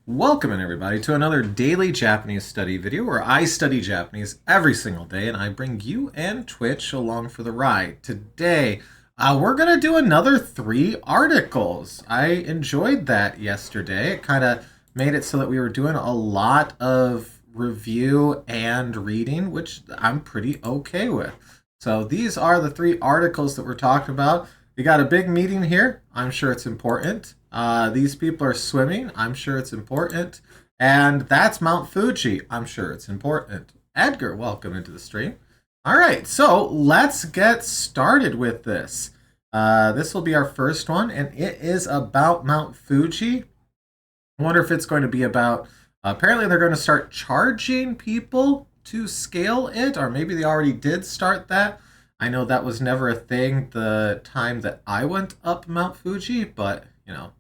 Welcome in everybody to another daily Japanese study video where I study Japanese every single day and I bring you and Twitch along for the ride. Today, we're going to do another 3 articles. I enjoyed that yesterday. It kind of made it so that we were doing a lot of review and reading, which I'm pretty okay with. So these are the 3 articles that we're talking about. We got a big meeting here. I'm sure it's important. These people are swimming. I'm sure it's important. And that's Mount Fuji. I'm sure it's important. Edgar, welcome into the stream. All right, so let's get started with this. This will be our first one, and it is about Mount Fuji. I wonder if it's going to be about, apparently they're going to start charging people to scale it, or maybe they already did start that. I know that was never a thing the time that I went up Mount Fuji, but, you know,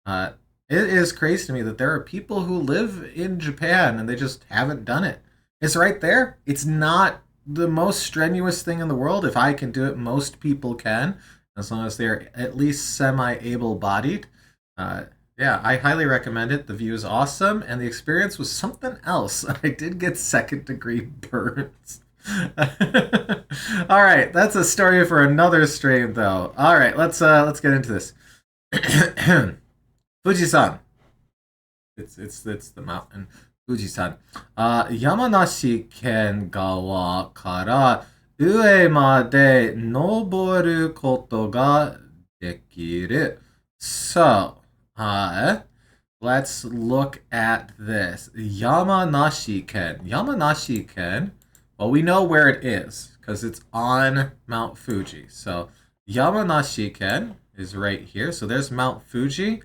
it is crazy to me that there are people who live in Japan and they just haven't done it. It's right there. It's not the most strenuous thing in the world. If I can do it, most people can, as long as they're at least semi-able-bodied. Yeah, I highly recommend it. The view is awesome, and the experience was something else. I did get second-degree burns. All right, that's a story for another stream, though. All right, let's get into this. Fujisan. It's the mountain. Fujisan. Yamanashi ken gawa kara ue made noboru koto ga dekiru. So, let's look at this. Yamanashi ken. Yamanashi ken. Well, we know where it is because it's on Mount Fuji. So Yamanashi ken is right here. So there's Mount Fuji.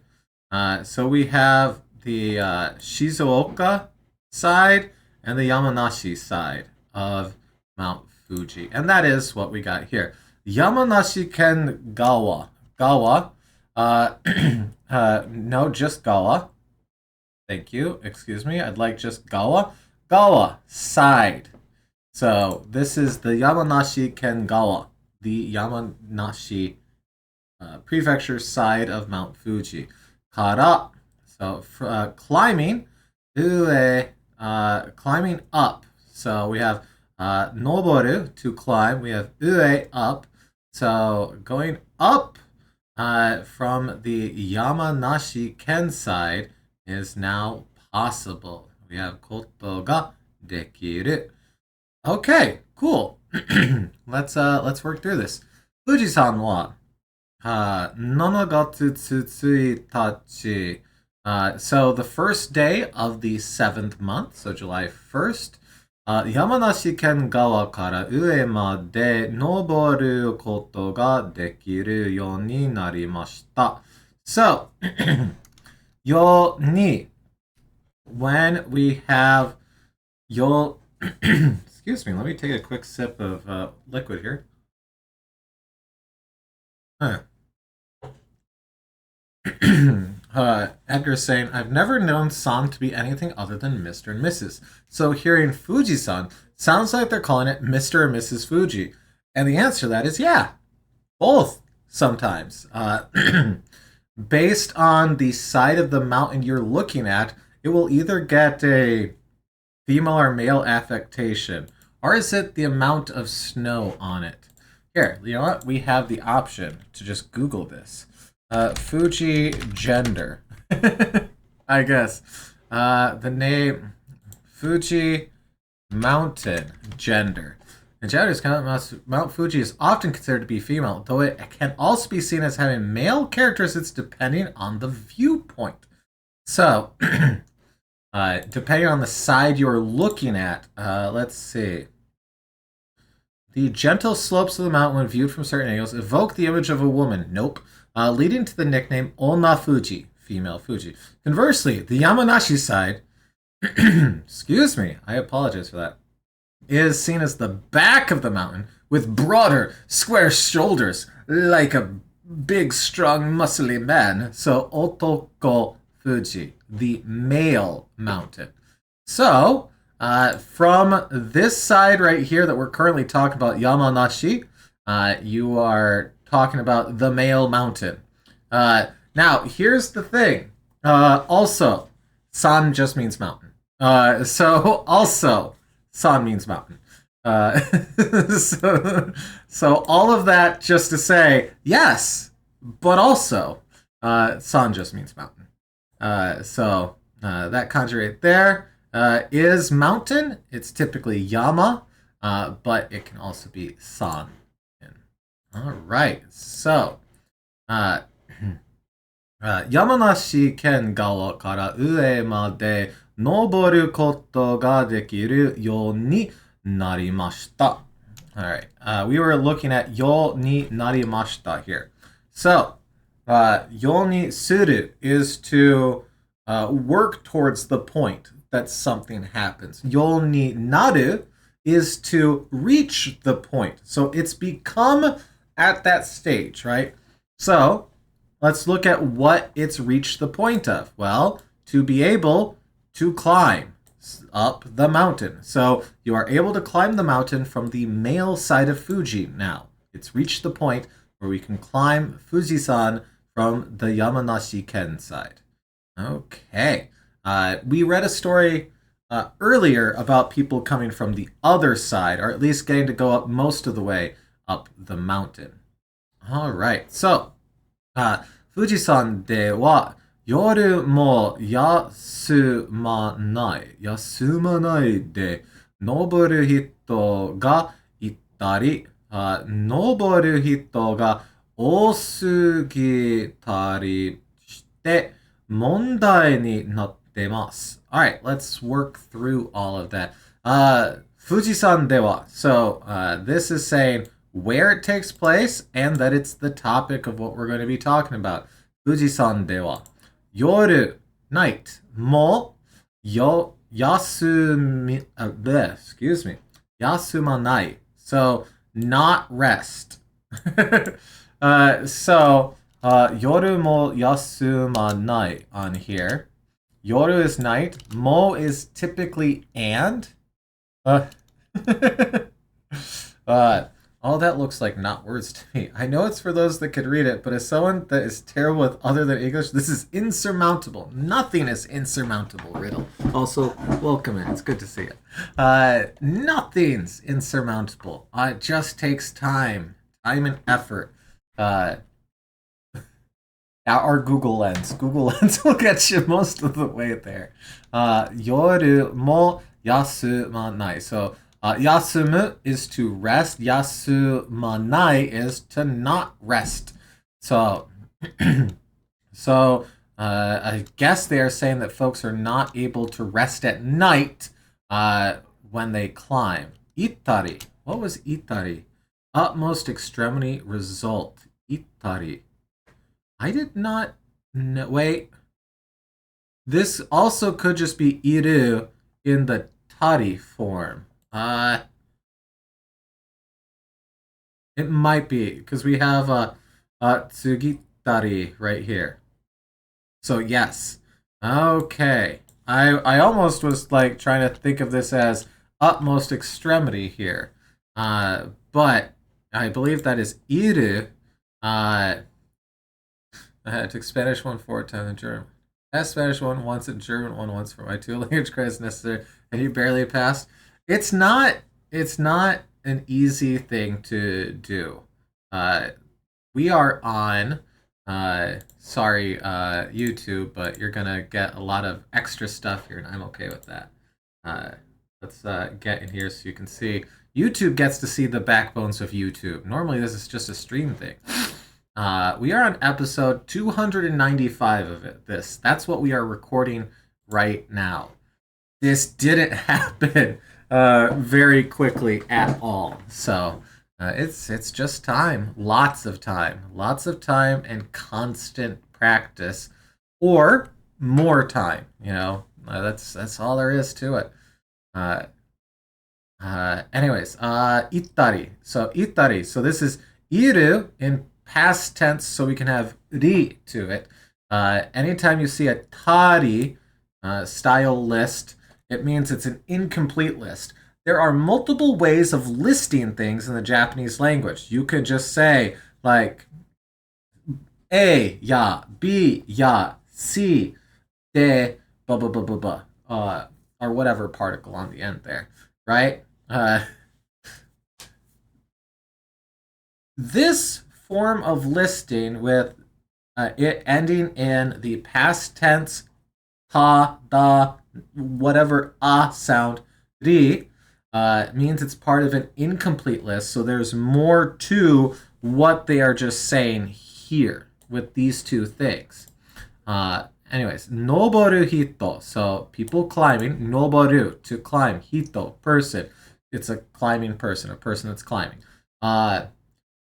So we have the Shizuoka side and the Yamanashi side of Mount Fuji. And that is what we got here. Yamanashi ken gawa. Gawa. No, just gawa. Thank you. Excuse me. I'd like just gawa. Gawa, side. So this is the Yamanashi ken gawa, the Yamanashi prefecture side of Mount Fuji. Kara, so climbing, climbing up. So we have noboru, to climb. We have ue, up. So going up from the Yamanashi ken side is now possible. We have koto ga dekiru. Okay, cool. Let's work through this. Fujisan wa 7月1日. So the first day of the 7th month, so July 1st, Yamanashi ken gawa kara ue made noboru koto ga dekiru you ni narimashita. So, yo ni, when we have yo, excuse me, let me take a quick sip of liquid here. Edgar's saying, I've never known san to be anything other than Mr. and Mrs. So hearing Fuji-san sounds like they're calling it Mr. or Mrs. Fuji. And the answer to that is yeah, both sometimes. Based on the side of the mountain you're looking at, it will either get a female or male affectation, or is it the amount of snow on it? Here, you know what? We have the option to just Google this. Fuji gender. I guess. The name Fuji mountain gender. In Japanese, Mount Fuji is often considered to be female, though it can also be seen as having male characteristics depending on the viewpoint. So, depending on the side you're looking at, let's see. The gentle slopes of the mountain, when viewed from certain angles, evoke the image of a woman. Nope. Leading to the nickname Onna Fuji, female Fuji. Conversely, the Yamanashi side, excuse me, I apologize for that, is seen as the back of the mountain with broader, square shoulders, like a big, strong, muscly man. So, Otoko Fuji, the male mountain. So, from this side right here that we're currently talking about, Yamanashi, you are talking about the male mountain. Now, here's the thing. Also, San just means mountain. So also, san means mountain. Uh, so all of that just to say, yes, but also, san just means mountain. That kanji right there is mountain. It's typically yama, but it can also be san. All right, so uh, 山梨県側から上まで登ることができるようになりました。Alright, we were looking at ようになりました here. So, ようにする is to work towards the point that something happens. ようになる is to reach the point. So, it's become at that stage, right? So, let's look at what it's reached the point of. Well, to be able to climb up the mountain. So you are able to climb the mountain from the male side of Fuji now. It's reached the point where we can climb Fujisan from the Yamanashi Ken side. Okay. We read a story earlier about people coming from the other side, or at least getting to go up most of the way up the mountain. All right. So, 富士山では夜も休まないで登る人がいたり、登る人が多すぎたりして問題になってます。Alright, let's work through all of that. 富士山では So, this is saying where it takes place and that it's the topic of what we're going to be talking about. 富士山では夜 night も休まない So not rest. Yoru mo yasumanai on here. Yoru is night. Mo is typically and. All that looks like not words to me. I know it's for those that could read it, but as someone that is terrible with other than English, this is insurmountable. Nothing is insurmountable, Riddle. Also, welcome in. It's good to see you. Nothing's insurmountable. It just takes time and effort. Our Google Lens. Google Lens will get you most of the way there. Yoru mo yasumanai. So, yasumu is to rest. Yasumanai is to not rest. So, I guess they are saying that folks are not able to rest at night when they climb. Itari. What was itari? Utmost extremity result. Itari. I did not know. Wait. This also could just be iru in the tari form. It might be, because we have tsugitari right here. So yes. Okay. I almost was like trying to think of this as utmost extremity here. But I believe that is iru. I took Spanish 1 4 times and German. Passed Spanish 1 once and German 1 once for my 2 language credits necessary, and you barely passed. It's not an easy thing to do. We are on YouTube, but you're gonna get a lot of extra stuff here, and I'm okay with that. Let's get in here so you can see. YouTube gets to see the backbones of YouTube. Normally this is just a stream thing. We are on episode 295 of it. That's what we are recording right now. This didn't happen very quickly at all. So it's just time, lots of time, and constant practice, or more time. That's all there is to it. Anyways, itari. So itari. So this is iru in past tense, so we can have ri to it. Anytime you see a tari style list, it means it's an incomplete list. There are multiple ways of listing things in the Japanese language. You could just say, like, A, ya, B, ya, C, de, blah blah blah blah blah, or whatever particle on the end there, right? This form of listing with it ending in the past tense ha, da, whatever sound, ri, means it's part of an incomplete list. So there's more to what they are just saying here with these two things. Anyways, noboru hito. So people climbing. Noboru, to climb. Hito, person. It's a climbing person, a person that's climbing.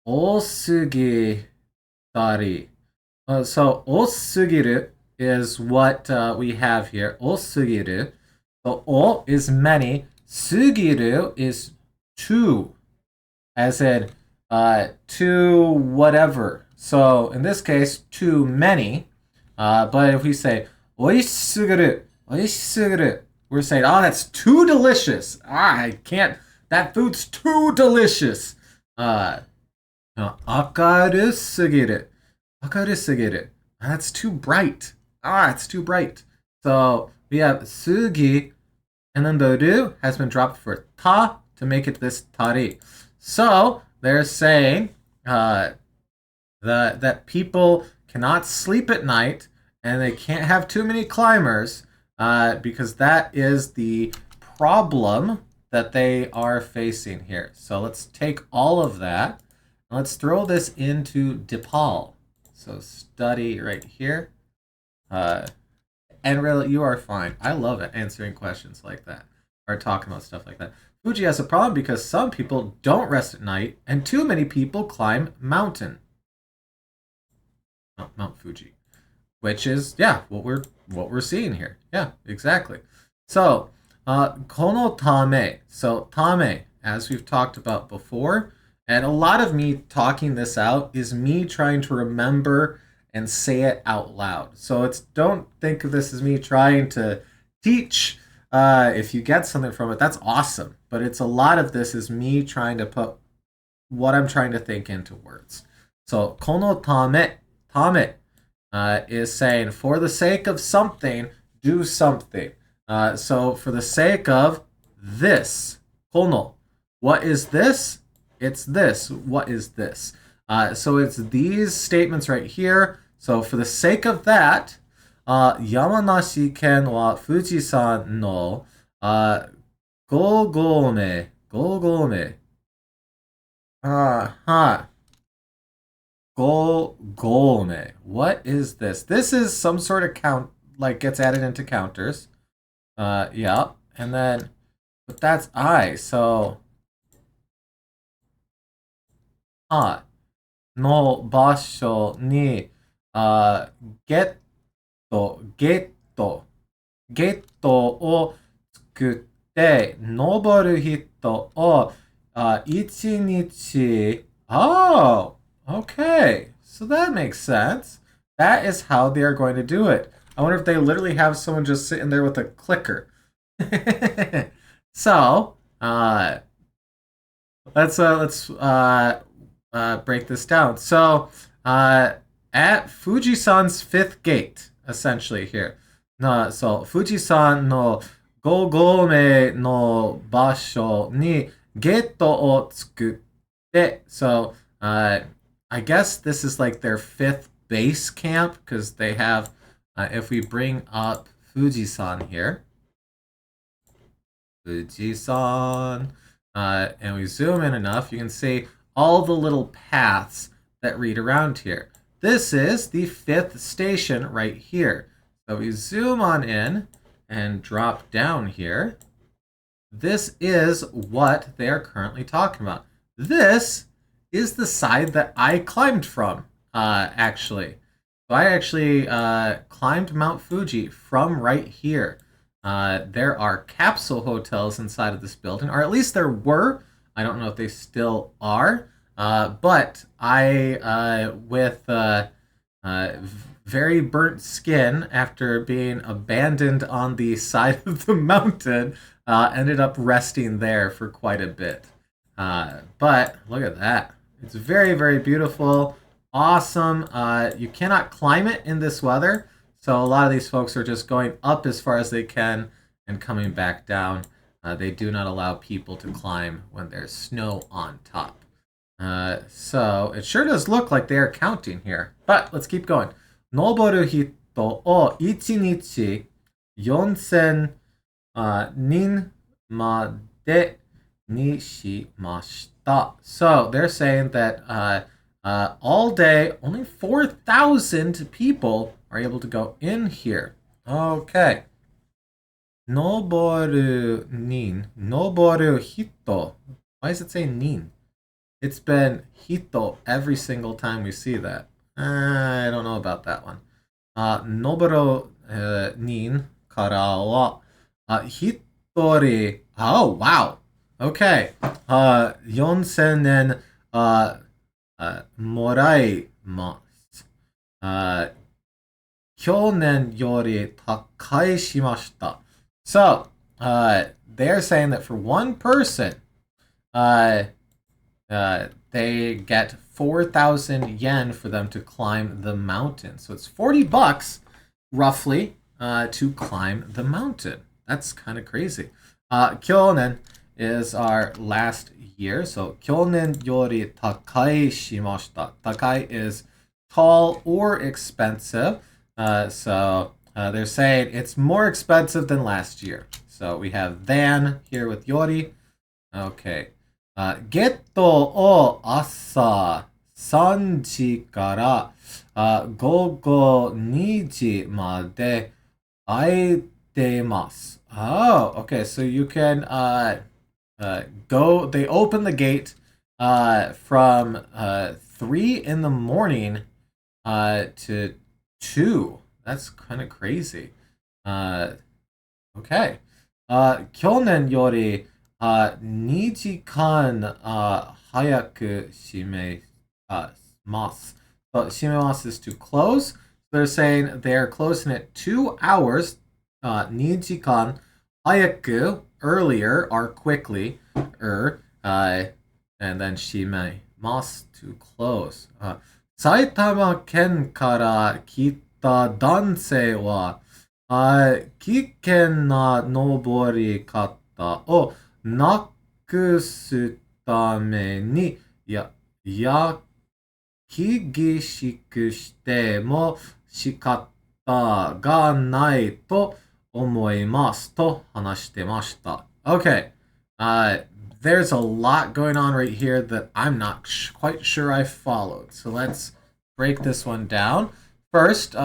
Osugitari. So osugiru is what we have here. Osugiru. So o is many. Sugiru is too, as in too whatever. So in this case, too many. But if we say oisuguru, oisuguru, we're saying, oh, that's too delicious. I can't. That food's too delicious. Akarusugiru, akarusugiru. That's too bright. It's too bright. So we have sugi, and then the ru has been dropped for ta to make it this tari. So they're saying that people cannot sleep at night and they can't have too many climbers because that is the problem that they are facing here. So let's take all of that and let's throw this into DePaul. So study right here. And really, you are fine. I love it, answering questions like that or talking about stuff like that. Fuji has a problem because some people don't rest at night and too many people climb mountain. Mount Fuji, which is what we're seeing here. Yeah, exactly. So kono tame. So tame, as we've talked about before, and a lot of me talking this out is me trying to remember and say it out loud. So don't think of this as me trying to teach. If you get something from it, that's awesome. But it's a lot of this is me trying to put what I'm trying to think into words. So kono tame. Tame is saying, for the sake of something, do something. So for the sake of this, kono. What is this? It's this. What is this? So it's these statements right here. So for the sake of that, Yamanashi ken wa Fujisan no gogome. Gome. What is this? This is some sort of count, like gets added into counters. Yeah. And then, but that's I. So, no basho ni, getto o tsukutte, noboru hito o, ichinichi. Oh! Okay, so that makes sense. That is how they are going to do it. I wonder if they literally have someone just sitting there with a clicker. So, let's break this down. So, at Fujisan's fifth gate, essentially here. So Fujisan no gogome no basho ni geto o tsukutte. So, I guess this is like their fifth base camp because they have, if we bring up Fujisan here, Fujisan, and we zoom in enough, you can see all the little paths that lead around here. This is the fifth station right here. So we zoom on in and drop down here. This is what they are currently talking about. This is the side that I climbed from, actually. So I actually climbed Mount Fuji from right here. There are capsule hotels inside of this building, or at least there were. I don't know if they still are. But I, with very burnt skin after being abandoned on the side of the mountain, ended up resting there for quite a bit. But look at that. It's very, very beautiful. Awesome. You cannot climb it in this weather. So a lot of these folks are just going up as far as they can and coming back down. They do not allow people to climb when there's snow on top. So it sure does look like they are counting here. But let's keep going. 登る人を1日4000人までにしました。So they're saying that all day, only 4,000 people are able to go in here. Okay. 登る人. Why does it say 人? It's been hito every single time we see that. I don't know about that one. Noboru nin kara wa hitori. Oh, wow. Okay. 4000 yen moraimasu. 去年より高いしました. So, they're saying that for one person, they get 4,000 yen for them to climb the mountain. So it's $40 roughly to climb the mountain. That's kind of crazy. Kyonen is our last year. So kyonen yori takai shimashita. Takai is tall or expensive. So they're saying it's more expensive than last year. So we have than here with yori. Okay. ゲットを朝3時から午後2時まで空いてます. Oh, okay. So you can go. They open the gate from 3 in the morning to 2. That's kind of crazy. Okay. 去年より2時間早く閉めます. But 閉めます is to close. They're saying they're closing it 2 hours. 2時間早く earlier or quickly and then 閉めます to close. 埼玉県から来た男性は危険な登り方をなくすために厳しくしても仕方がないと思いますと話してました. Okay, there's a lot going on right here that I'm not quite sure I followed. So let's break this one down. First,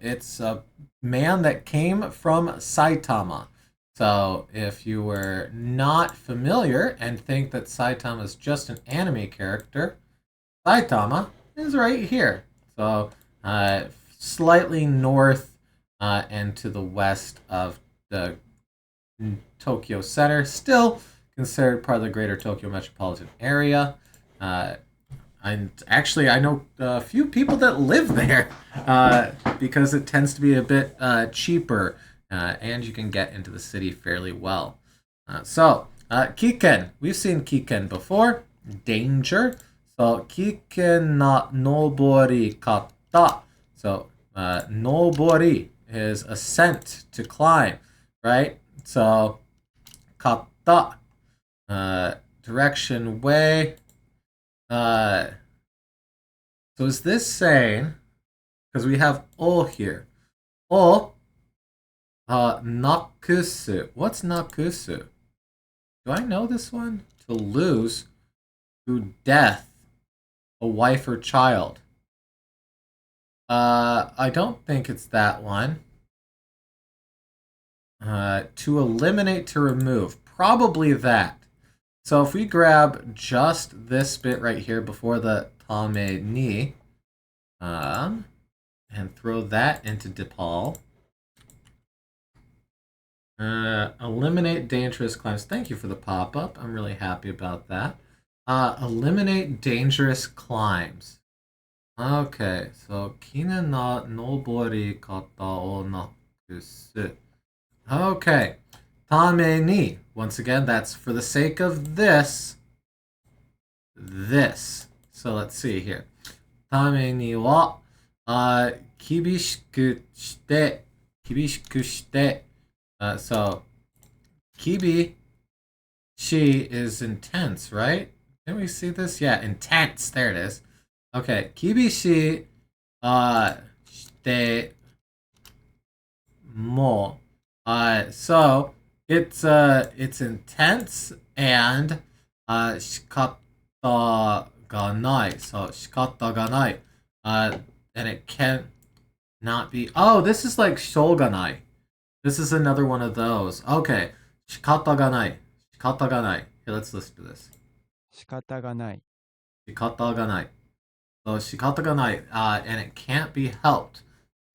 it's a man that came from Saitama. So if you were not familiar and think that Saitama is just an anime character, Saitama is right here. So slightly north and to the west of the Tokyo Center. Still considered part of the greater Tokyo metropolitan area. And actually, I know a few people that live there because it tends to be a bit cheaper. And you can get into the city fairly well. So, Kiken. We've seen Kiken before. Danger. So, Kiken na nobori kata. So, nobori is ascent, to climb, right? So, kata. Direction, way. So, is this saying, because we have o here. O. Nakusu. What's nakusu? Do I know this one? To lose through death, a wife or child. I don't think it's that one. To eliminate, to remove. Probably that. So if we grab just this bit right here before the tame ni, and throw that into Dipal. Eliminate dangerous climbs. Thank you for the pop-up. I'm really happy about that. Eliminate dangerous climbs. Okay, so kina na nobori kata o nakusu. Okay, tame ni. Once again, that's for the sake of this. So let's see here. Tame ni wa 厳しくして、厳しくして。So, kibi shi is intense, right? Didn't we see this? Yeah, intense. There it is. Okay, kibi shi shite mo. So it's intense and shikata ga nai. So shikata ga nai. And it can not be. Oh, this is like shoganai. This is another one of those. Okay. Shikata ga nai. Shikata ga nai. Here, let's listen to this. 仕方がない。Shikata ga nai. So shikata ga nai. And it can't be helped.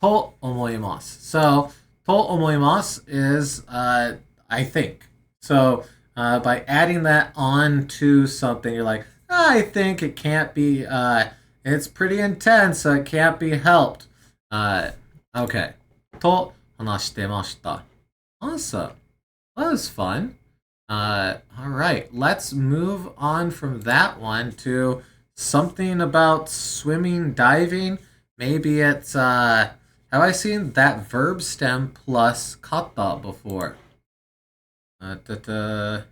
To omoimasu. So to omoimasu is I think. So by adding that on to something, you're like, I think it can't be. It's pretty intense, so it can't be helped. Okay. To hanashite Awesome. That was fun. All right. Let's move on from that one to something about swimming, diving. Maybe it's have I seen that verb stem plus kata before? The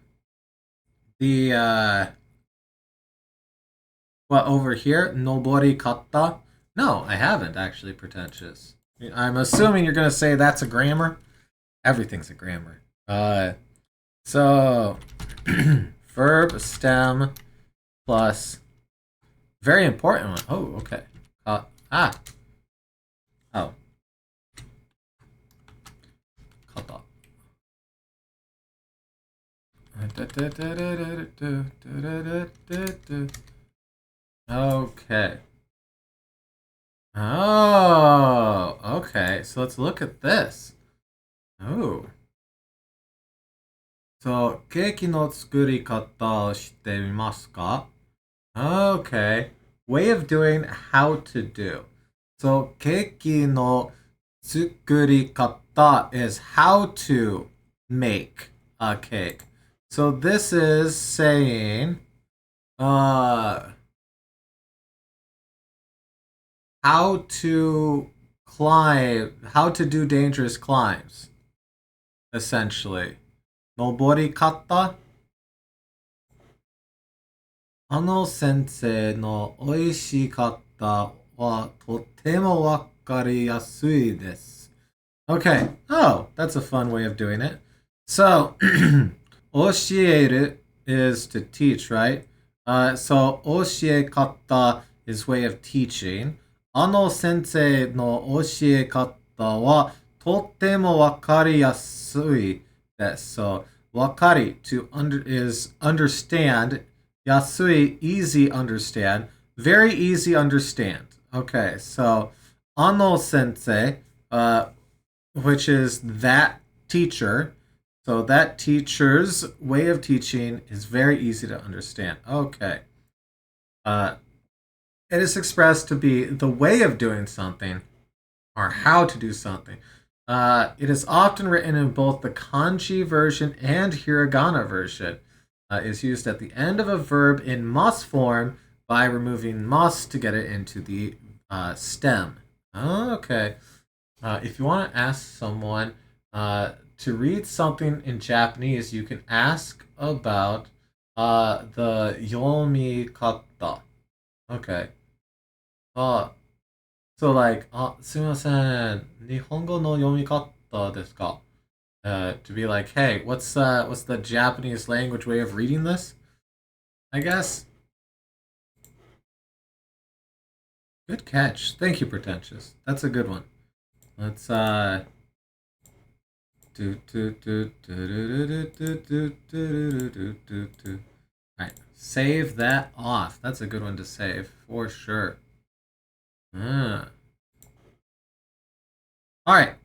what over here? Nobori kata? No, I haven't actually, pretentious. I'm assuming you're gonna say that's a grammar. Everything's a grammar. So verb stem plus very important one. Oh, okay. Oh. Kata. Okay. Oh, okay. So let's look at this. Oh. So, ケーキの作り方を知ってみますか? Okay. Way of doing how to do. So, ケーキの作り方 is how to make a cake. So this is saying how to climb, how to do dangerous climbs, essentially. Nobori kata? あの先生の美味しかったはとてもわかりやすいです. Okay. Oh, that's a fun way of doing it. So, 教える is to teach, right? So, 教え方 is way of teaching. あの先生の教え方はとてもわかりやすいです. So, わかり to is understand. Yasui, easy understand. Very easy understand. Okay, so Ano sensei, which is that teacher. So that teacher's way of teaching is very easy to understand. Okay. It is expressed to be the way of doing something or how to do something. It is often written in both the kanji version and hiragana version. Is used at the end of a verb in mas form by removing mas to get it into the stem. Okay. If you want to ask someone to read something in Japanese, you can ask about the yomi kata. Okay. So like, すみません、日本語の読み方ですか? To be like, hey, what's the Japanese language way of reading this? I guess. Good catch. Thank you, pretentious. That's a good one. Let's Alright, save that off. That's a good one to save for sure. Alright. Right.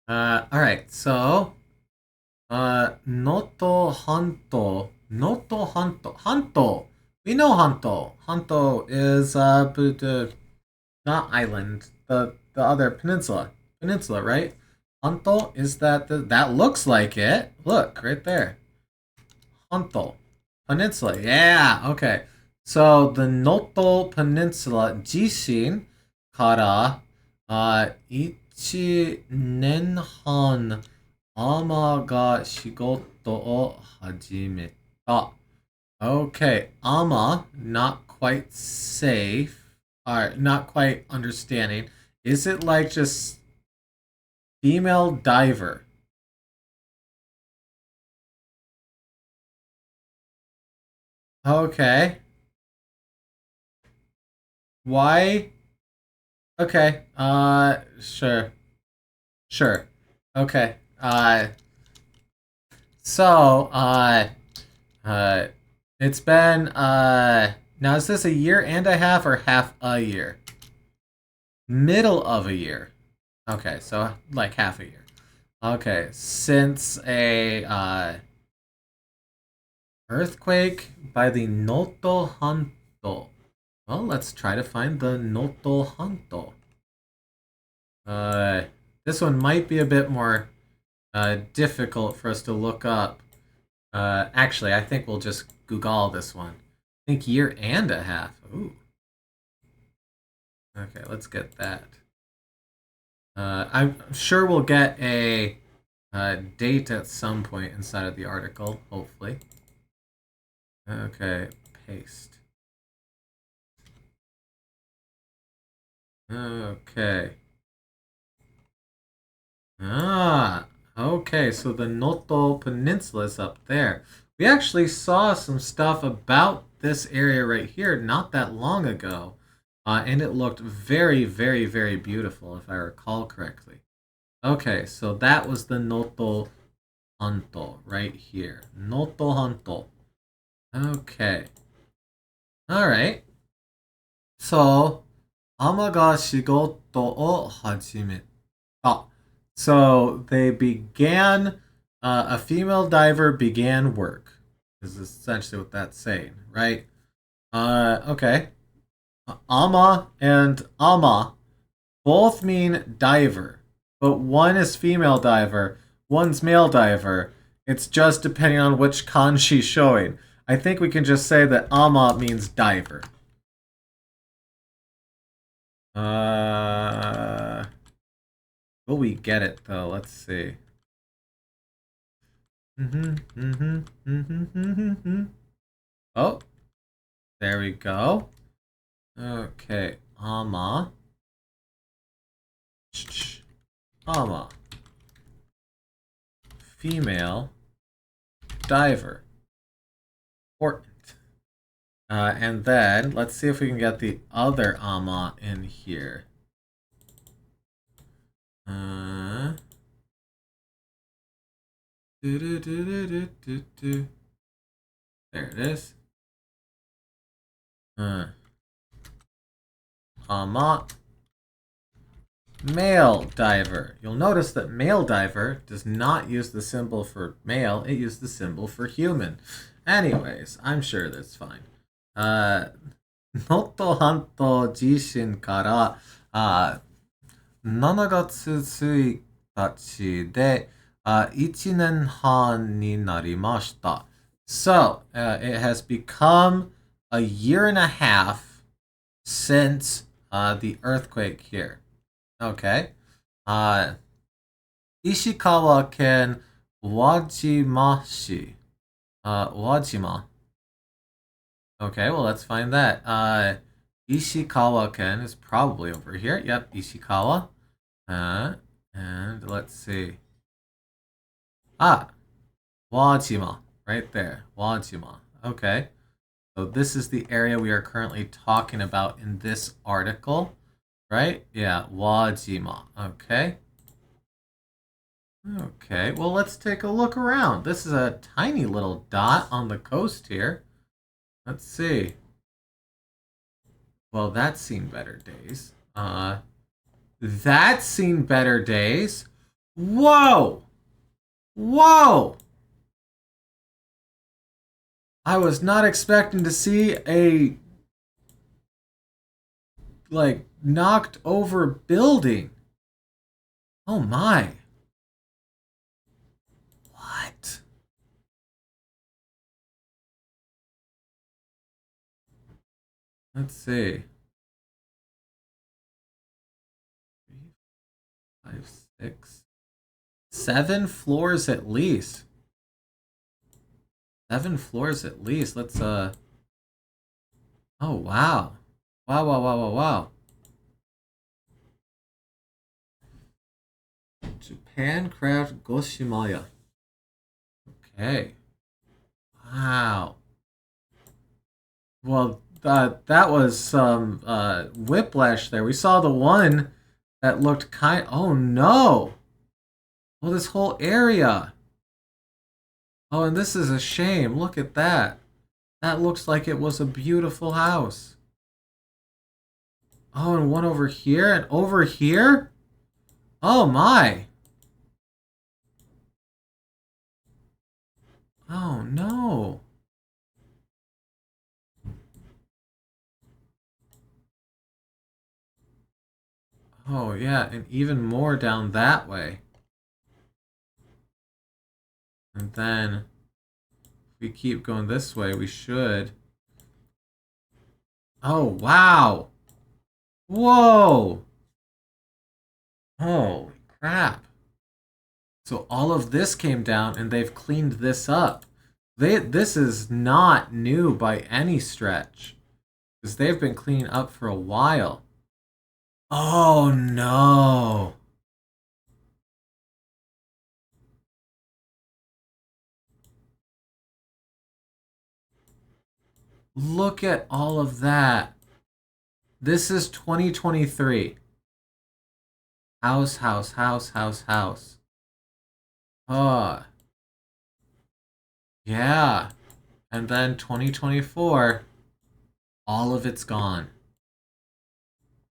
Alright, so Noto Hanto. Hanto. We know Hanto. Hanto is not island, the other peninsula. Peninsula, right? Hanto is that looks like it. Look, right there. Hanto. Peninsula. Yeah, okay. So the Noto Peninsula Jishin kara 1年半 Ama ga shigoto o hajimeta. Okay, Ama, not quite safe. Alright, not quite understanding. Is it like just female diver? Okay. Why? Okay. Sure. Sure. Okay. So, uh, it's been, now is this a year and a half or half a year? Middle of a year. Okay, so like half a year. Okay, since a, earthquake by the Noto Hanto. Well, let's try to find the Noto Hanto. Uh, this one might be a bit more difficult for us to look up. Actually, I think we'll just Google this one. I think year and a half. Ooh. Okay, let's get that. I'm sure we'll get a date at some point inside of the article, hopefully. Okay, paste. Okay. Ah, okay, so the Noto Peninsula is up there. We actually saw some stuff about this area right here not that long ago, and it looked very, very, very beautiful, if I recall correctly. Okay, so that was the Noto Hanto right here. Noto Hanto. Okay. All right. So, Ama ga shigoto o hajimeta. So they began, a female diver began work, is essentially what that's saying, right? Okay. Ama and Ama both mean diver, but one is female diver, one's male diver. It's just depending on which kanji showing. I think we can just say that Ama means diver. Uh, will we get it though? Let's see. Oh, there we go. Okay, Ama. Ama. Female diver. Important. And then, let's see if we can get the other Ama in here. There it is. Ama. Male diver. You'll notice that male diver does not use the symbol for male, it used the symbol for human. Anyways, I'm sure that's fine. Noto Hanto Jishin kara 7月1日で1年半になりました。So, it has become a year and a half since the earthquake here. Okay. Ishikawa ken Wajima-shi. Wajima. Okay, well, let's find that. Ishikawa ken is probably over here. Yep, Ishikawa. And let's see. Ah, Wajima. Right there. Wajima. Okay. So this is the area we are currently talking about in this article. Right? Yeah, Wajima. Okay. Okay, well, let's take a look around. This is a tiny little dot on the coast here. Let's see. Well, that's seen better days. That's seen better days. Whoa! Whoa! I was not expecting to see a, like, knocked over building. Oh my. What? Let's see. 3, 5, 6, 7 floors at least. 7 floors at least. Let's Oh wow. Wow, wow, wow, wow, wow. Japan Craft Goshimaya. Okay. Wow. Well, that was some whiplash there. We saw the one that looked oh no. Well, this whole area. Oh, and this is a shame. Look at that. That looks like it was a beautiful house. Oh, and one over here and over here? Oh my. Oh no. Oh yeah, and even more down that way. And then if we keep going this way, we should. Oh wow. Whoa. Holy crap. So all of this came down and they've cleaned this up. This is not new by any stretch. Because they've been cleaning up for a while. Oh no. Look at all of that. This is 2023. House, house, house, house, house. Oh, yeah. And then 2024, all of it's gone.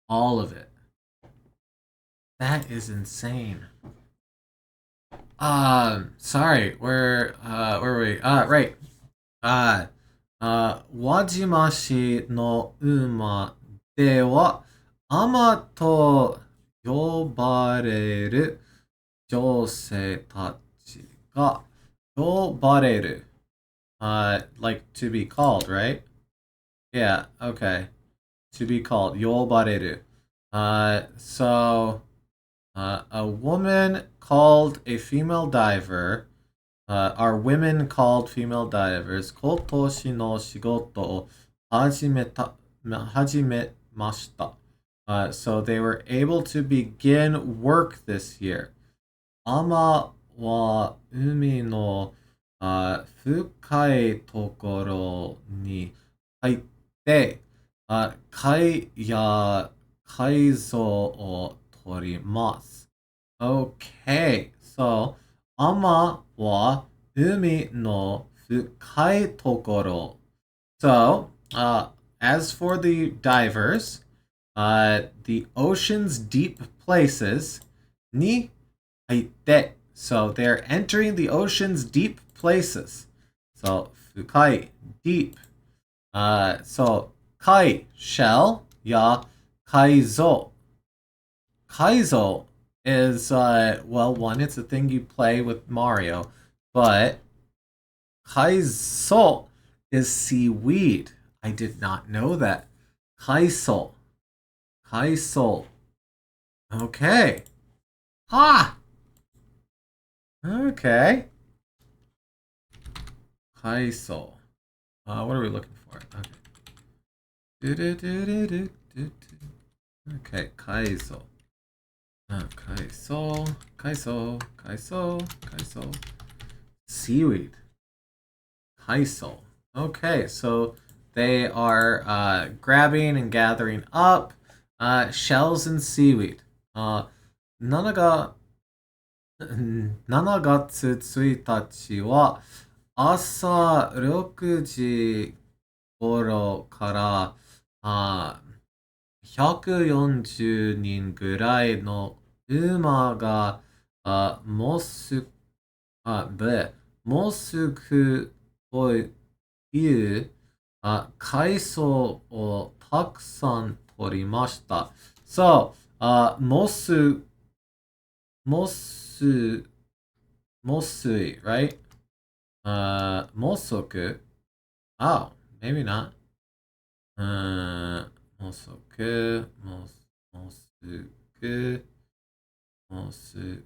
All of it. That is insane. Sorry, where were we? Right. Wajima市の馬では、アマと呼ばれる女性たちが呼ばれる。Like to be called, right? Yeah, okay. To be called, 呼ばれる. So a woman called a female diver, are women called female divers, 今年の仕事を始めました。So they were able to begin work this year. アマは海の深いところに入って、貝や海藻を取ります。Okay, so アマは海の深いところ。So, as for the divers, the ocean's deep places に入って。So they're entering the ocean's deep places. So 深い deep. So 貝 shell や海藻. Kaizo is well, one, it's a thing you play with Mario, but Kaizo is seaweed. I did not know that. Kaiso. Kaiso. Okay. Ha! Okay. Kaiso. What are we looking for? Okay. Okay, Kaiso. Kaiso. Seaweed. Kaiso. Okay, so they are grabbing and gathering up shells and seaweed. 7月1日は朝6時頃から140人ぐらいの馬がモスクという海藻をたくさん取りました。So, モスイ right? モソク Oh, maybe not. Mosoku, mosuku, mosuku.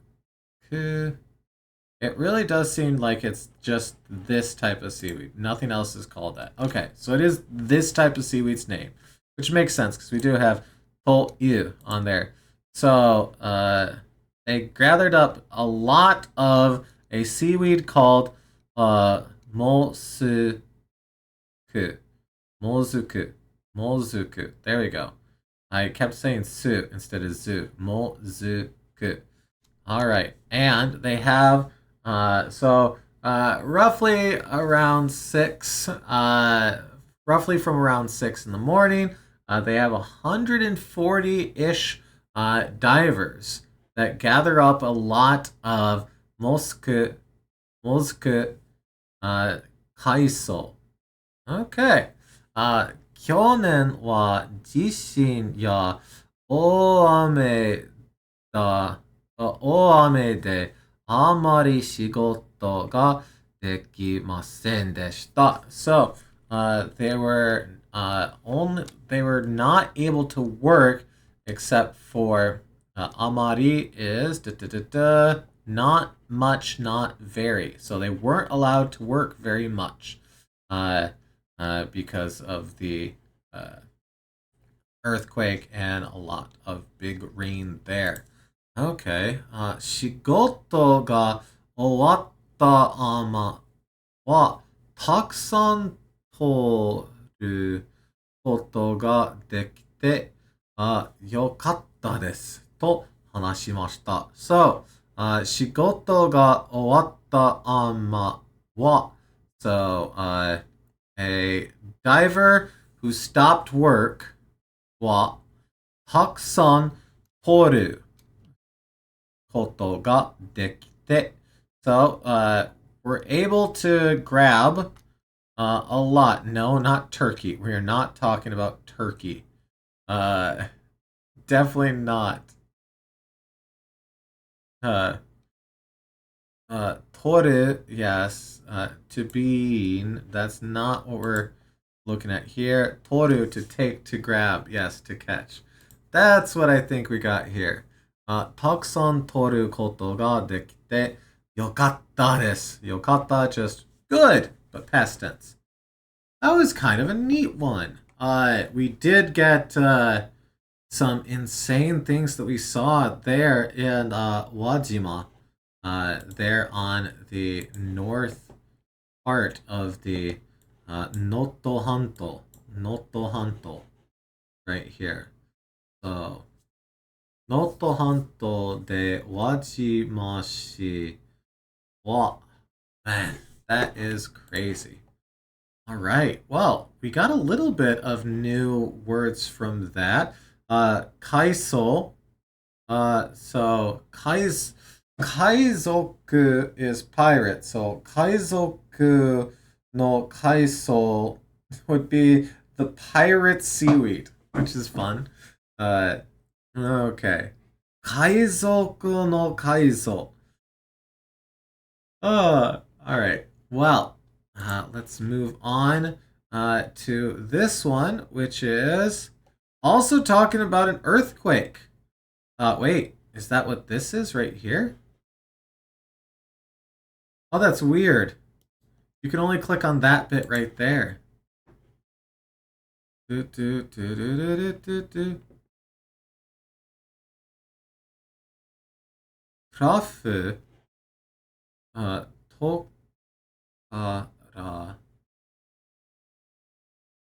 It really does seem like it's just this type of seaweed. Nothing else is called that. Okay, so it is this type of seaweed's name, which makes sense because we do have yu on there. So they gathered up a lot of a seaweed called mosuku. Mozuku. Mozuku. There we go. I kept saying su instead of zu. Mozuku. All right, and they have roughly around roughly from around 6 in the morning, they have 140-ish divers that gather up a lot of mosku kaiso. Okay. 去年は地震や大雨だ大雨であまり仕事ができませんでした。So, they were not able to work except for amari is not much, not very. So they weren't allowed to work very much because of the earthquake and a lot of big rain there. Okay. 仕事が終わった後は、たくさん取ることができて、よかったです。と話しました。So, 仕事が終わった後は、so, a diver who stopped work は、たくさん取ることができて。So, we're able to grab a lot. No, not turkey. We are not talking about turkey. Definitely not. Toru, yes. To bean, that's not what we're looking at here. Toru, to take, to grab. Yes, to catch. That's what I think we got here. たくさん取ることができてよかったです。よかった, just good, but past tense. That was kind of a neat one. We did get some insane things that we saw there in Wajima. There on the north part of the Noto Hanto. Noto Hanto. Right here. So, Noto Hanto de Wajimashi. Wow. Man, that is crazy. All right. Well, we got a little bit of new words from that. Kaiso. Kaizoku is pirate. So Kaizoku no Kaiso would be the pirate seaweed, which is fun. Okay. Kaizoku no Kaizo. All right. Well, let's move on to this one, which is also talking about an earthquake. Wait, is that what this is right here? Oh, that's weird. You can only click on that bit right there. Krafu. Tokara.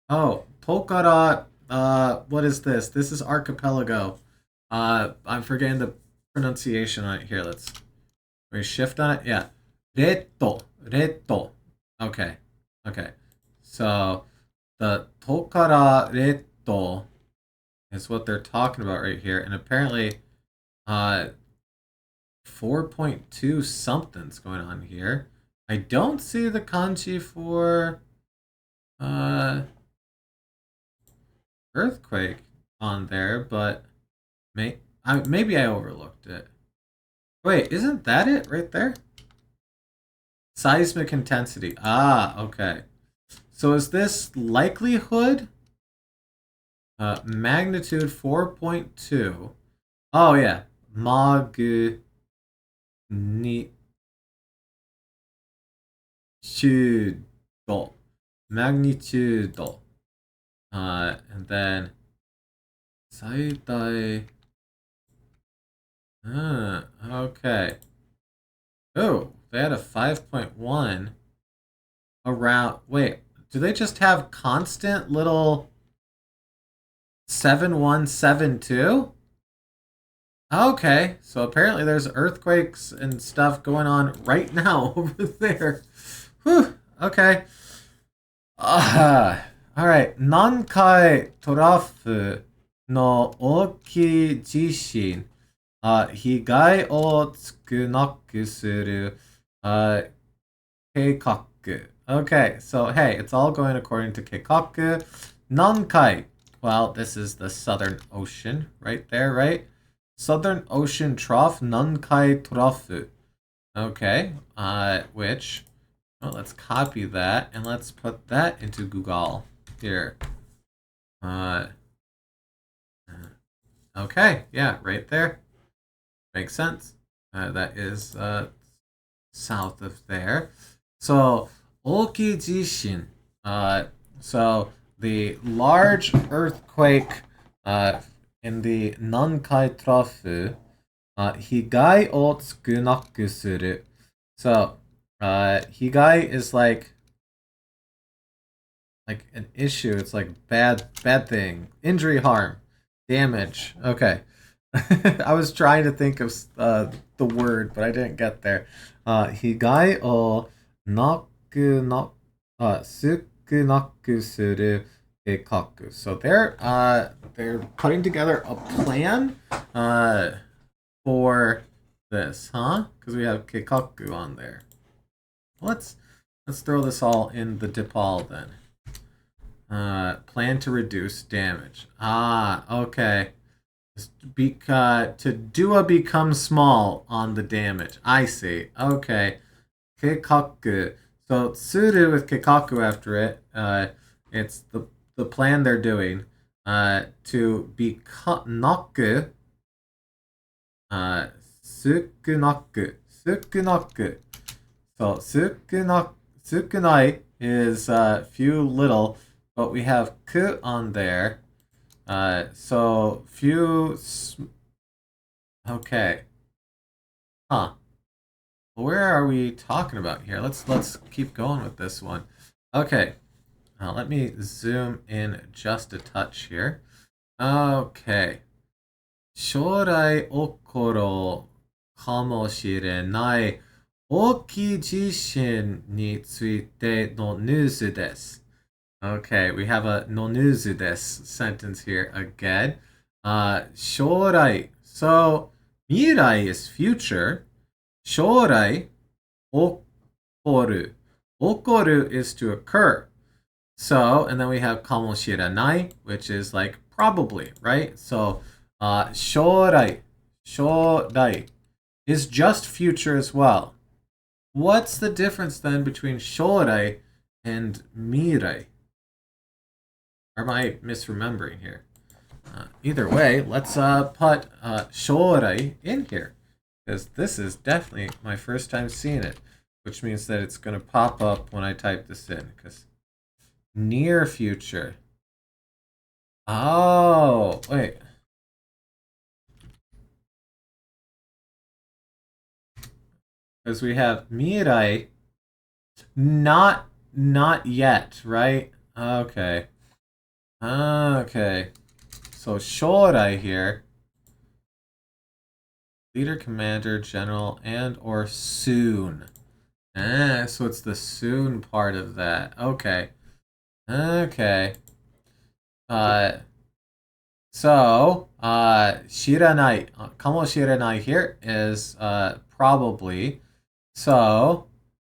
Oh, Tokara. What is this? This is archipelago. I'm forgetting the pronunciation on it here. Let's shift on it. Yeah. Retto. Retto. Okay. Okay. So the Tokara Retto is what they're talking about right here. And apparently 4.2 something's going on here. I don't see the kanji for earthquake on there, but maybe I overlooked it. Wait, isn't that it right there? Seismic intensity. Ah, okay. So is this likelihood Magnitude 4.2. Oh yeah, magnitude. Magnitude. And then 最大. Okay. Oh, they had a 5.1 around. Wait, do they just have constant little 7172? Okay, so apparently there's earthquakes and stuff going on right now over there. Whew, okay. All right. 南海トラフの大きい地震、被害を少なくする、計画. Okay, so hey, it's all going according to Keikaku. Nankai. Well, this is the Southern Ocean right there, right? Southern Ocean Trough, Nankai Trough. Okay, which, well, let's copy that and let's put that into Google here. Okay, yeah, right there. Makes sense. That is south of there. So, Oki Jishin. So, the large earthquake in the Nankai Trough, higai o tsukunaku suru. So, higai is like an issue. It's like bad thing, injury, harm, damage. Okay. I was trying to think of the word, but I didn't get there. Higai o sukunaku suru keikaku. So they're putting together a plan for this, huh? Because we have keikaku on there. Let's throw this all in the DePaul then. Plan to reduce damage. Okay. To do a become small on the damage. I see. Okay. Keikaku. So tsuru with keikaku after it. It's the plan they're doing. To become naku. Sukunaku. Sukunaku. So sukunai is few little, but we have ku on there. So few. Okay. Huh. Where are we talking about here? Let's keep going with this one. Okay. Let me zoom in just a touch here. Okay. 将来起こるかもしれない大きい地震についてのニュースです。Okay, we have a no news this sentence here again. 将来. So, 未来 is future. 将来起こる. 起こる is to occur. So, and then we have かもしれない, which is like probably, right? So, 将来is just future as well. What's the difference then between 将来 and 未来? Or am I misremembering here? Either way, let's put 将来 in here. Because this is definitely my first time seeing it. Which means that it's going to pop up when I type this in. Because near future. Oh, wait. Because we have 未来. Not yet, right? Okay. Okay. So 将来 here. Leader, commander, general, and or soon. So it's the soon part of that. Okay. Okay. So, 知らない. かもしれない here is probably. So,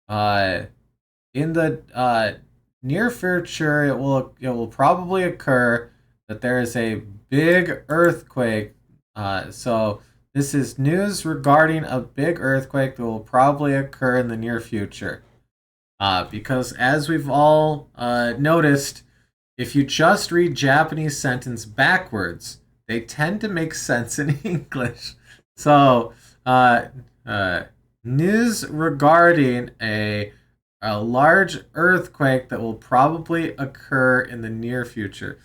in the near future, it will probably occur that there is a big earthquake. So this is news regarding a big earthquake that will probably occur in the near future. Because as we've all noticed, If you just read Japanese sentence backwards, they tend to make sense in English. So, uh, uh, news regarding a large earthquake that will probably occur in the near future.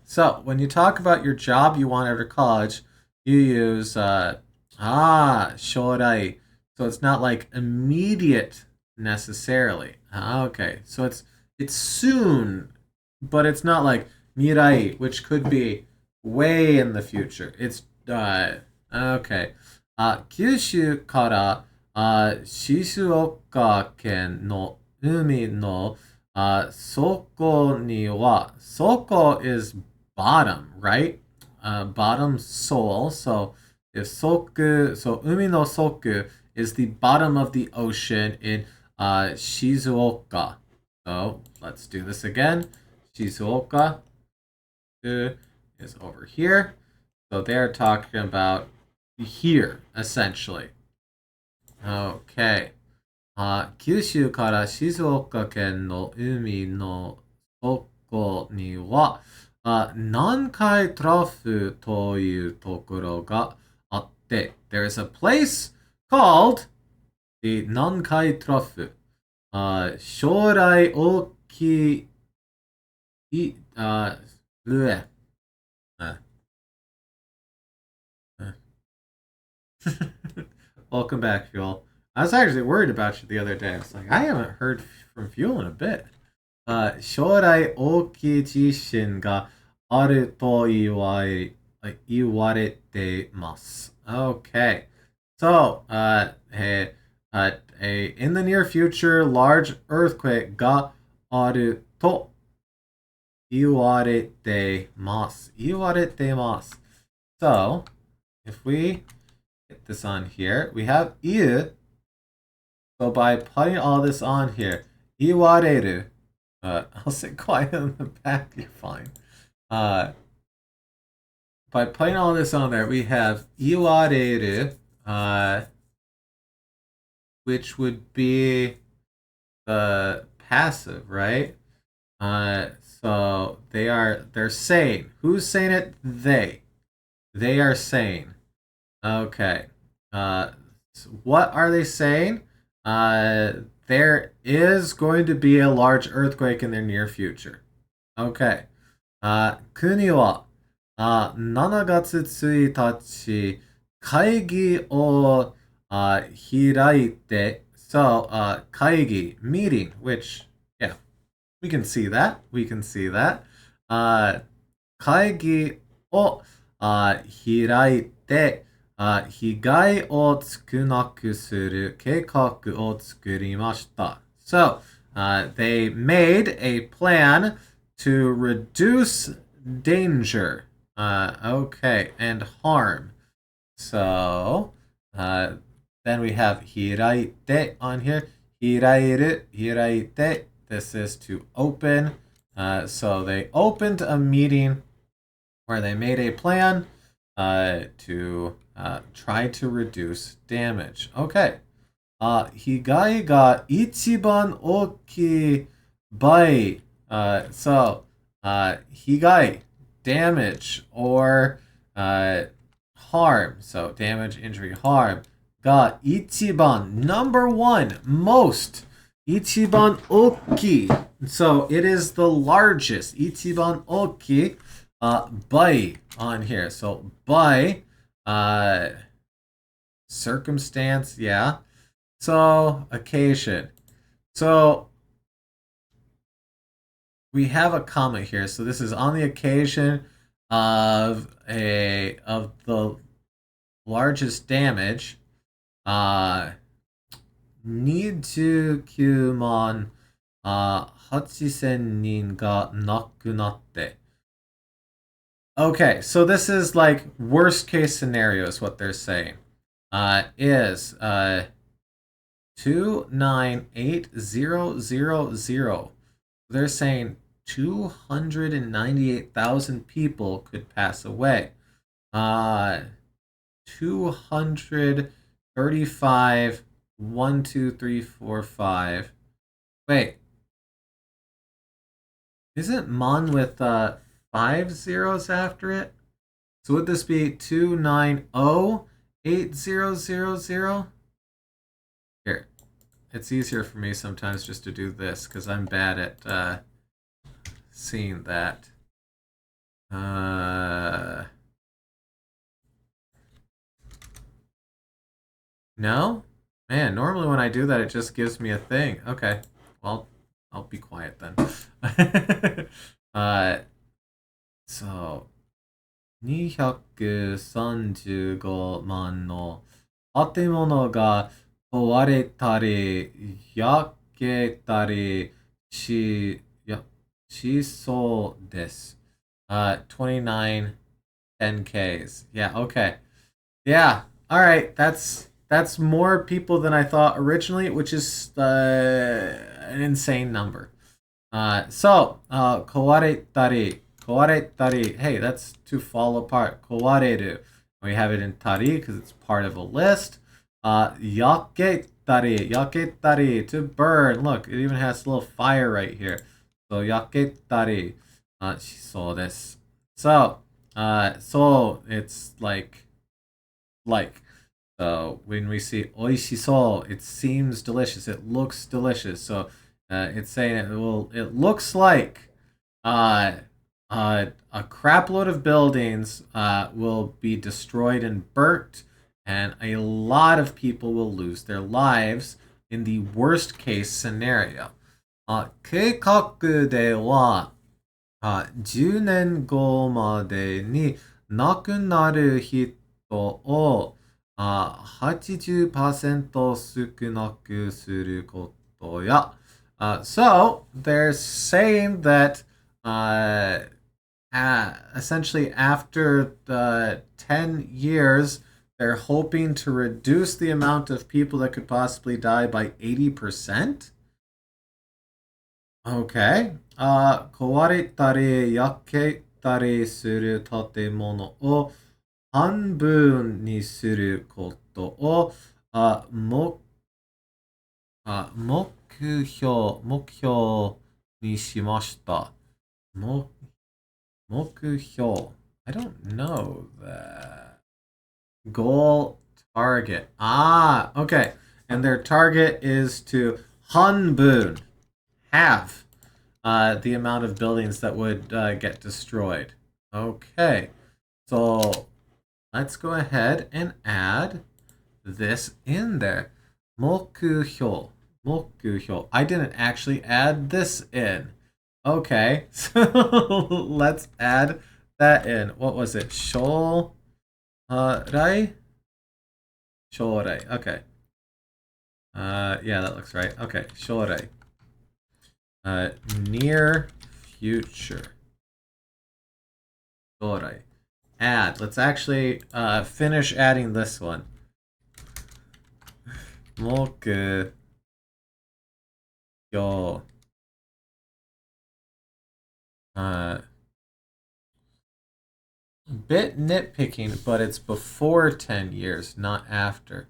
So, when you talk about your job you want after college, you use shorai. So it's not like immediate necessarily. Okay, so it's soon, but it's not like mirai, which could be way in the future. It's okay. 九州から静岡県の海の底には、底 is bottom, right? Bottom soul. So if soku, so umi no soku is the bottom of the ocean in Shizuoka. So let's do this again. Shizuoka is over here. So they're talking about here, essentially. Okay. 九州から静岡県の海の底には、南海トラフというところがあって、there is a place called the 南海トラフ。将来大きい、Welcome back, Fuel. I was actually worried about you the other day. I was like, I haven't heard from Fuel in a bit. 将来大きい地震があると言われてます。Okay. So, in the near future, large earthquake があると言われてます。言われてます。So, if we get this on here, we have 言う. So by putting all this on here, 言われる. I'll sit quiet in the back, you're fine. By putting all this on there, we have 言われる, which would be the passive, right? So they're saying. Who's saying it? They. They are saying. Okay. So what are they saying? There is going to be a large earthquake in the near future. Okay. 国は7月1日会議を開いて so 会議 meeting, which yeah, we can see that. We can see that. 会議を開いて被害を少なくする計画を作りました。So, they made a plan to reduce danger, okay, and harm. So, then we have 開いて on here. 開る, 開いて. This is to open. So they opened a meeting where they made a plan to try to reduce damage. Okay. 被害が一番大きい場合. So, 被害, damage, or harm. So, damage, injury, harm. が一番, number one, most. 一番大きい. So, it is the largest. 一番大きい. By on here. So, by circumstance, yeah. So, occasion. So, we have a comma here. So, this is on the occasion of the largest damage. 29万8000人が亡くなって. Okay, so this is like worst case scenario is what they're saying. Is 298,000. They're saying 298,000 people could pass away. 235, 1, 2, 3, 4, 5. Wait. Isn't mon with 5 zeros after it? So would this be 2908000? Here, it's easier for me sometimes just to do this because I'm bad at seeing that. No? Man, normally when I do that, it just gives me a thing. Okay, well, I'll be quiet then. So, 235万の建物が壊れたり、焼けたりしそうです。29 10Ks. Yeah, okay. Yeah. All right. That's more people than I thought originally, which is an insane number. Kawaretari. Kawaretari. Hey, that's to fall apart. Kawareru. We have it in tari because it's part of a list. Yaketari. Yaketari. To burn. Look, it even has a little fire right here. So, yaketari. Shiso desu. So it's like. So when we see oishiso, it seems delicious. It looks delicious. So it's saying it looks like a crap load of buildings will be destroyed and burnt, and a lot of people will lose their lives in the worst case scenario. 計画では10年後までに亡くなる人を80%少なくすることや、so they're saying that essentially after 10 years, they're hoping to reduce the amount of people that could possibly die by 80%. Okay. 壊れたり焼けたりする建物を半分にすることを目標にしました。目標. I don't know that. Goal target. Okay. And their target is to hanbun, half the amount of buildings that would get destroyed. Okay. So let's go ahead and add this in there. Mokuhyo. Mokuhyo. I didn't actually add this in. Okay, so let's add that in. What was it? Shorai? Shorai. Okay. Yeah, that looks right. Okay, shorai. Near future. Shorai. Add. Let's actually finish adding this one. Moku. Yo. Bit nitpicking, but it's before 10 years, not after.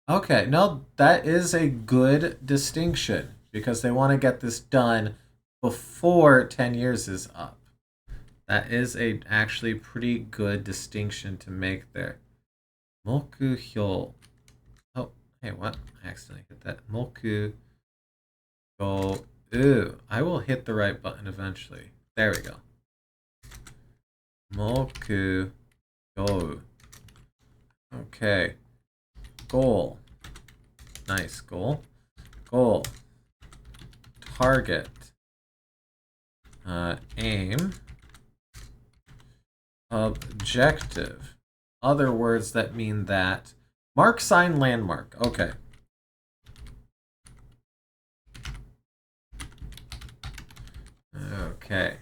Okay, no, that is a good distinction because they want to get this done before 10 years is up. That is a actually pretty good distinction to make there. Mokuhyo. Oh, hey, what? I accidentally hit that. Mokuhyo. Ooh, I will hit the right button eventually. There we go. Moku go. Okay. Goal. Nice goal. Goal. Target. Aim. Objective. Other words that mean that. Mark, sign, landmark. Okay. Okay.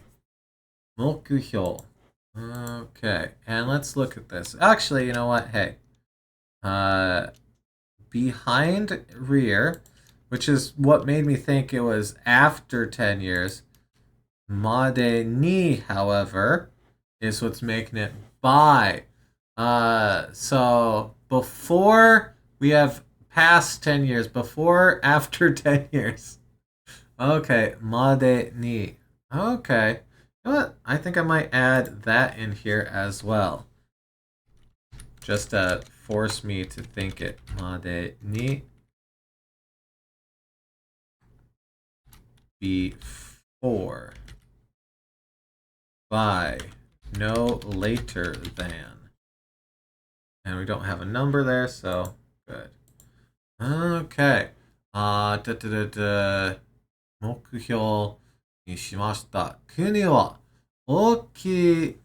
Mokuhyo. Okay, and let's look at this. Actually, you know what? Hey. Behind rear, which is what made me think it was after 10 years. Made ni, however, is what's making it by. So before we have past 10 years, before, after 10 years. Okay, made ni. Okay. You know what? I think I might add that in here as well. Just to force me to think it. Made ni before. By. No later than. And we don't have a number there, so good. Okay. 目標にしました。国は大きい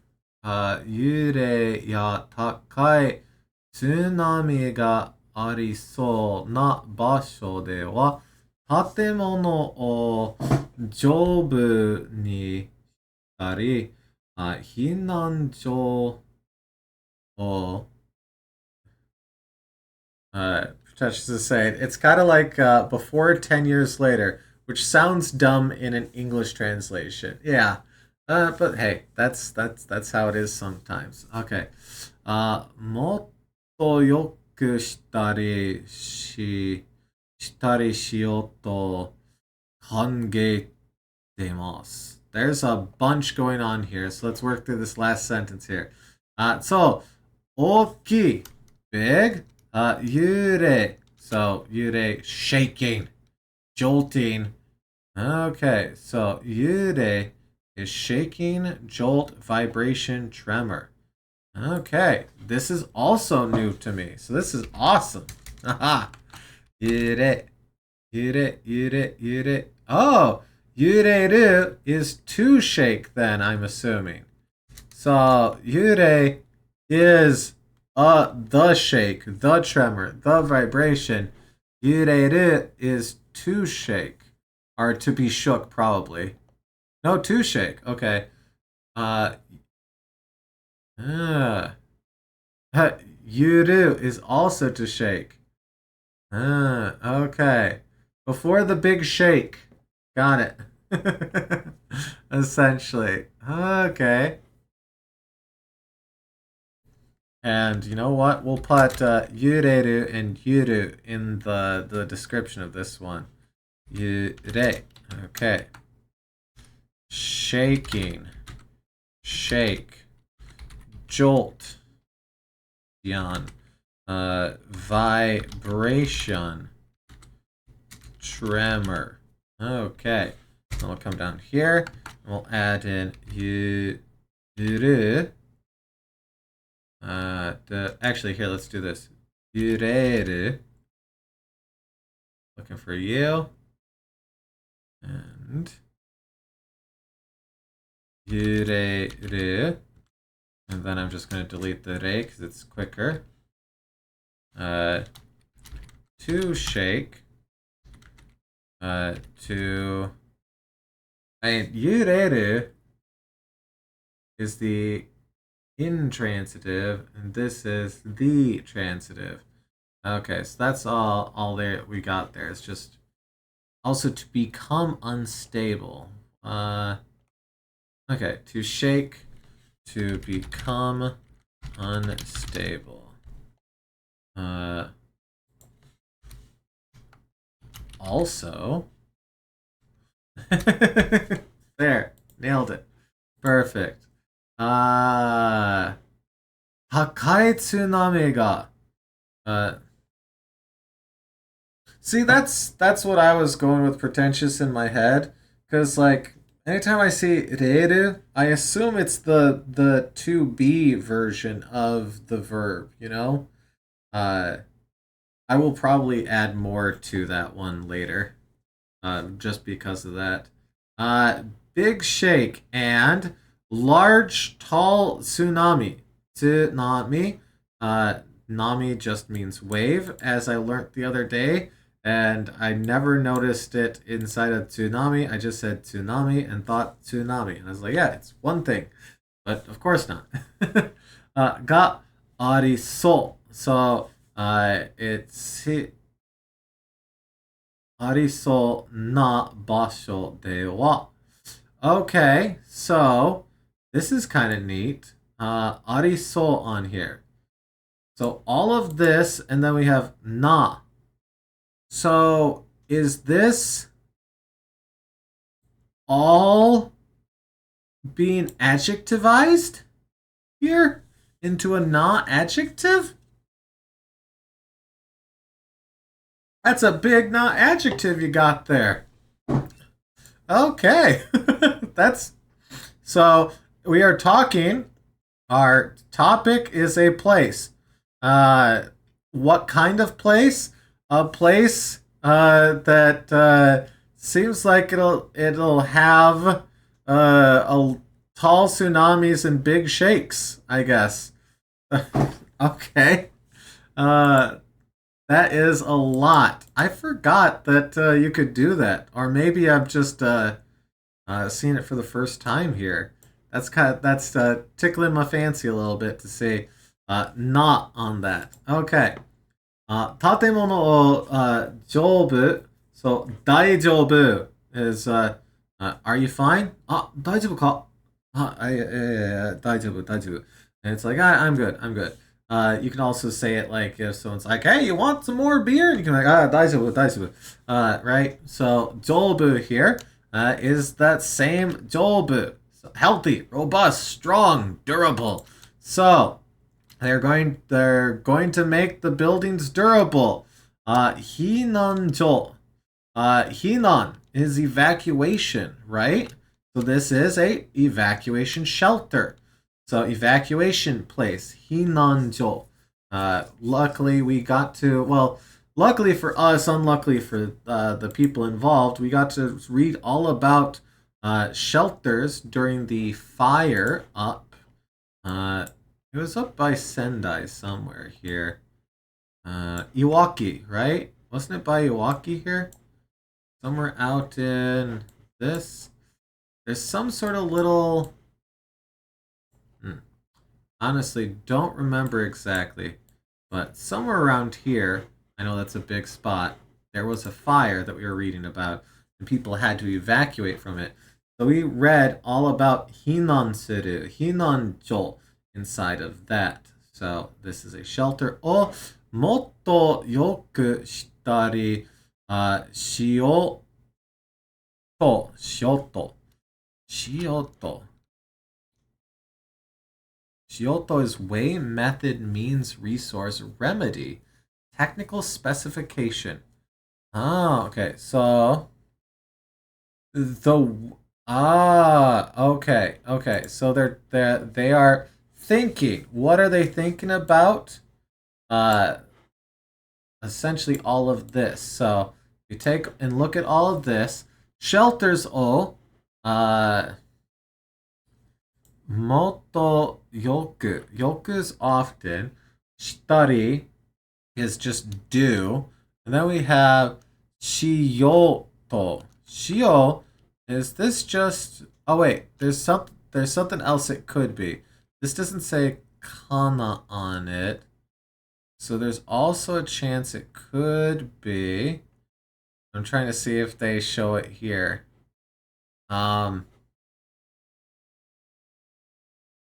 揺れや高い津波がありそうな場所では建物を丈夫にしたり、避難所をPretentious to say it. It's kind of like before 10 years later, which sounds dumb in an English translation. Yeah. But hey, that's how it is sometimes. Okay. もっと良くしたりしようと考えてます. There's a bunch going on here, so let's work through this last sentence here. So, 大きい big, yure. So, yure, shaking, jolting. Okay, so yure is shaking, jolt, vibration, tremor. Okay, this is also new to me, so this is awesome. Haha. Yure, yure. Oh, yureru is to shake then, I'm assuming. So, yure is the shake, the tremor, the vibration. Yureru is to shake. Or to be shook, probably. No, to shake. Okay. Uh, Yuru is also to shake. Okay. Before the big shake. Got it. Essentially. Okay. And you know what? We'll put yureru and yuru in the description of this one. Yure. Okay. Shaking. Shake. Jolt. Yan. Vibration. Tremor. Okay. Then we'll come down here. And we'll add in yuru. Actually, here, let's do this. Yureru. Looking for you. And yureru. And then I'm just going to delete the re because it's quicker. To shake. Yureru is the intransitive, and this is the transitive. Okay, so that's all there we got there. It's just also to become unstable. Okay, to shake, to become unstable. Also, there, nailed it. Perfect. 高い津波が See, that's what I was going with pretentious in my head, because like anytime I see reru, I assume it's the to be version of the verb. You know, I will probably add more to that one later, just because of that. Big shake and large tall tsunami. Tsunami. Nami just means wave, as I learnt the other day, and I never noticed it inside of tsunami. I just said tsunami and thought tsunami, and I was like, yeah, it's one thing, but of course not. Ga ariso. So it's ariso na basho de wa. Okay, so this is kind of neat. Ariso on here. So all of this, and then we have na. So is this all being adjectivized here into a not-adjective? That's a big not-adjective you got there. Okay. That's so we are talking. Our topic is a place. What kind of place? A place that seems like it'll have a tall tsunamis and big shakes, I guess. Okay. That is a lot. I forgot that you could do that, or maybe I've just seen it for the first time here. That's tickling my fancy a little bit to see. Not on that. Okay. 建物を丈夫 so 大丈夫 is are you fine? 大丈夫か? 大丈夫大丈夫 and it's like I'm good. You can also say it like if someone's like, hey, you want some more beer? And you can be like, 大丈夫 right? So 丈夫 here is that same 丈夫. So, healthy, robust, strong, durable. So they're going to make the buildings durable. Hinanjo. Hinan is evacuation, right? So this is a evacuation shelter. So evacuation place, Hinanjo. Luckily we got to, well, luckily for us, unluckily for the people involved, we got to read all about shelters during the fire up. It was up by Sendai somewhere here. Iwaki, right? Wasn't it by Iwaki here? Somewhere out in this. There's some sort of little... Honestly, don't remember exactly. But somewhere around here, I know that's a big spot, there was a fire that we were reading about, and people had to evacuate from it. So we read all about Hinansuru, Hinanjo, inside of that. So this is a shelter. O motto yoku shitari shioto. Shioto is way, method, means, resource, remedy, technical specification. Oh, okay. So okay. So they are thinking. What are they thinking about? Essentially all of this. So you take and look at all of this. Shelters Moto yoku. Yoku is often. Shitari is just do. And then we have shiyoto. Shio is this just... Oh wait, there's something else it could be. This doesn't say kana on it. So there's also a chance it could be... I'm trying to see if they show it here.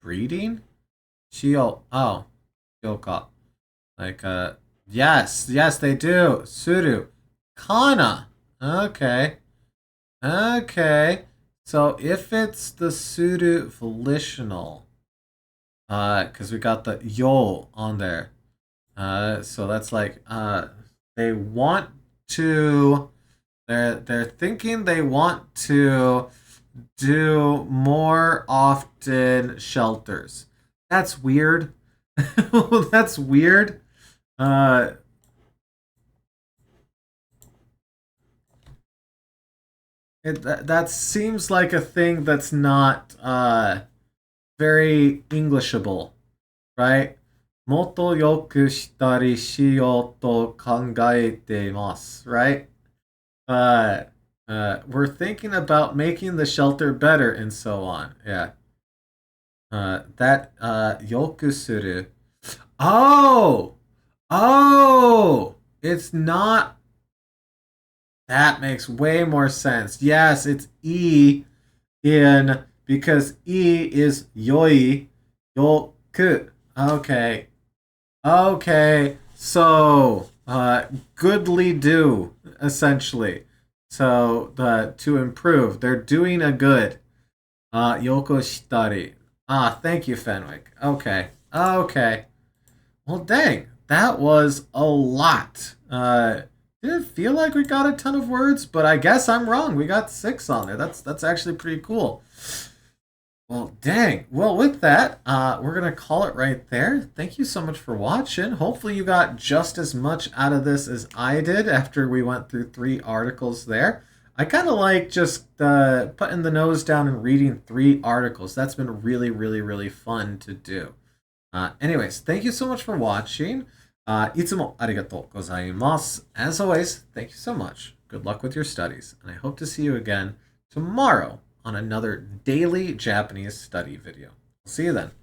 Breeding? Shio. Oh. Shioka. Like, yes, they do. Suru. Kana. Okay. So if it's the suru volitional, because we got the yo on there. So that's like, they want to, they're thinking they want to do more often shelters. That's weird. That's weird. That seems like a thing that's not very Englishable, right? もっと良くしたりしようと考えています, right? We're thinking about making the shelter better and so on. Yeah. That 良くする. Oh! It's not. That makes way more sense. Yes, it's E in because E is yoi, yoku. Okay. So, goodly do, essentially. So the to improve, they're doing a good. Yoko shitari. Thank you, Fenwick. Okay. Okay. Well, dang, that was a lot. Didn't feel like we got a ton of words, but I guess I'm wrong. We got 6 on there. That's actually pretty cool. Well, dang. Well, with that, we're gonna call it right there. Thank you so much for watching. Hopefully, you got just as much out of this as I did after we went through 3 articles there. I kind of like just putting the nose down and reading 3 articles. That's been really, really, really fun to do. Anyways, thank you so much for watching. いつもありがとうございます. As always, thank you so much. Good luck with your studies, and I hope to see you again tomorrow on another daily Japanese study video. See you then.